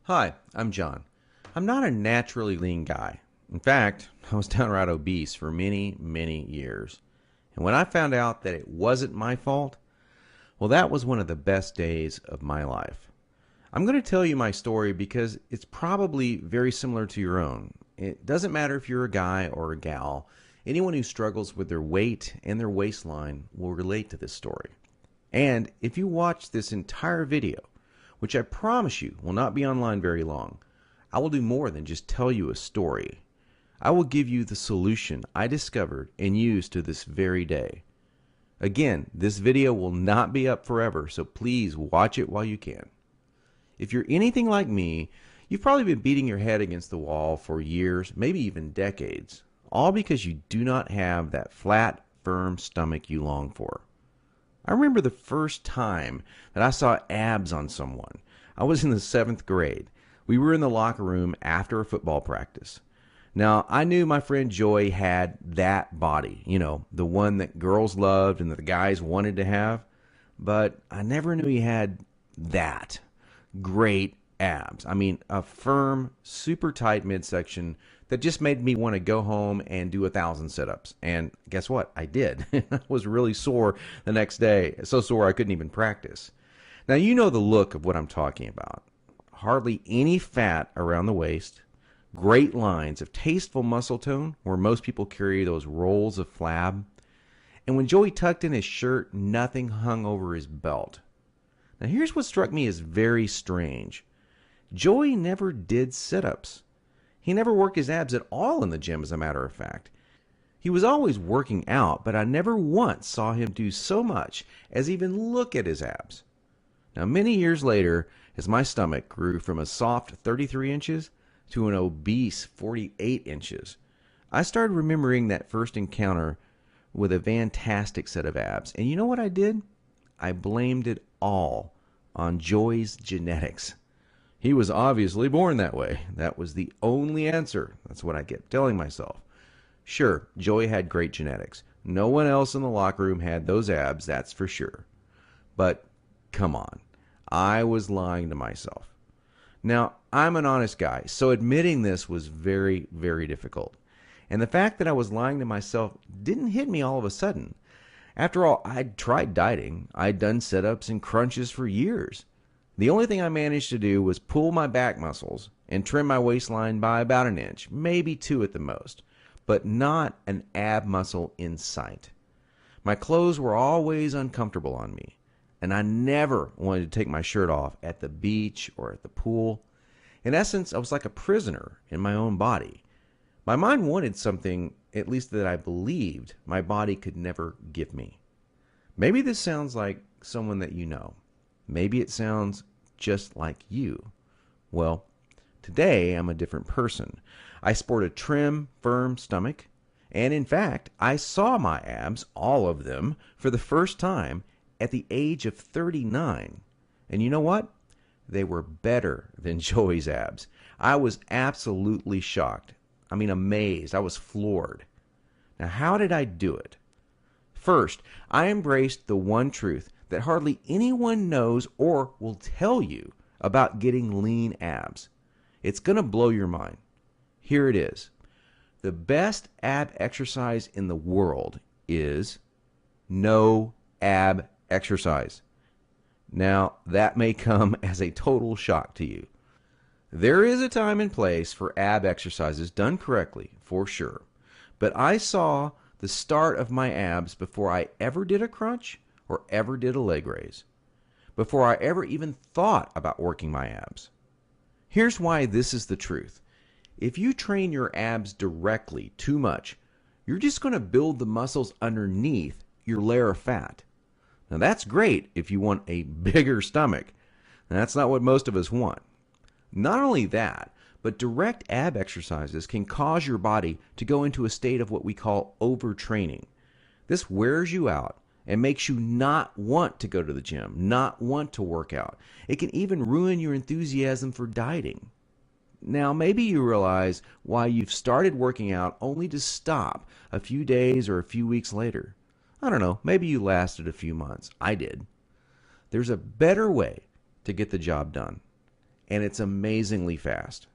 Hi, I'm John. I'm not a naturally lean guy. In fact, I was downright obese for many, many years. And when I found out that it wasn't my fault, well, that was one of the best days of my life. I'm going to tell you my story because it's probably very similar to your own. It doesn't matter if you're a guy or a gal, anyone who struggles with their weight and their waistline will relate to this story. And if you watch this entire video, which I promise you will not be online very long, I will do more than just tell you a story. I will give you the solution I discovered and use to this very day. Again, this video will not be up forever, so please watch it while you can. If you're anything like me, you've probably been beating your head against the wall for years, maybe even decades, all because you do not have that flat, firm stomach you long for. I remember the first time that I saw abs on someone. I was in the seventh grade. We were in the locker room after a football practice. Now, I knew my friend Joy had that body, the one that girls loved and that the guys wanted to have, but I never knew he had that great abs. I mean, a firm, super tight midsection that just made me want to go home and do 1,000 sit-ups. And guess what? I did. I was really sore the next day, so sore I couldn't even practice. Now, you know the look of what I'm talking about. Hardly any fat around the waist, great lines of tasteful muscle tone where most people carry those rolls of flab. And when Joey tucked in his shirt, nothing hung over his belt. Now, here's what struck me as very strange. Joey never did sit-ups. He never worked his abs at all in the gym, as a matter of fact. He was always working out, but I never once saw him do so much as even look at his abs. Now, many years later, as my stomach grew from a soft 33 inches to an obese 48 inches, I started remembering that first encounter with a fantastic set of abs. And you know what I did? I blamed it all on Joey's genetics. He was obviously born that way. That was the only answer. That's what I kept telling myself. Sure, Joey had great genetics. No one else in the locker room had those abs, that's for sure. But come on, I was lying to myself. Now, I'm an honest guy, so admitting this was very, very difficult. And the fact that I was lying to myself didn't hit me all of a sudden. After all, I'd tried dieting. I'd done sit-ups and crunches for years. The only thing I managed to do was pull my back muscles and trim my waistline by about an inch, maybe 2 at the most, but not an ab muscle in sight. My clothes were always uncomfortable on me, and I never wanted to take my shirt off at the beach or at the pool. In essence, I was like a prisoner in my own body. My mind wanted something, at least that I believed my body could never give me. Maybe this sounds like someone that you know. Maybe it sounds just like you. Well, today I'm a different person. I sport a trim, firm stomach, and in fact, I saw my abs, all of them, for the first time at the age of 39. And you know what? They were better than Joey's abs. I was absolutely shocked. I mean, amazed. I was floored. Now, how did I do it? First, I embraced the one truth that hardly anyone knows or will tell you about getting lean abs. It's going to blow your mind. Here it is. The best ab exercise in the world is no ab exercise. Now, that may come as a total shock to you. There is a time and place for ab exercises done correctly, for sure. But I saw the start of my abs before I ever did a crunch or ever did a leg raise, before I ever even thought about working my abs. Here's why this is the truth. If you train your abs directly too much, you're just going to build the muscles underneath your layer of fat. Now that's great if you want a bigger stomach. And that's not what most of us want. Not only that, but direct ab exercises can cause your body to go into a state of what we call overtraining. This wears you out and makes you not want to go to the gym, not want to work out. It can even ruin your enthusiasm for dieting. Now, maybe you realize why you've started working out only to stop a few days or a few weeks later. I don't know, maybe you lasted a few months. I did. There's a better way to get the job done. and it's amazingly fast.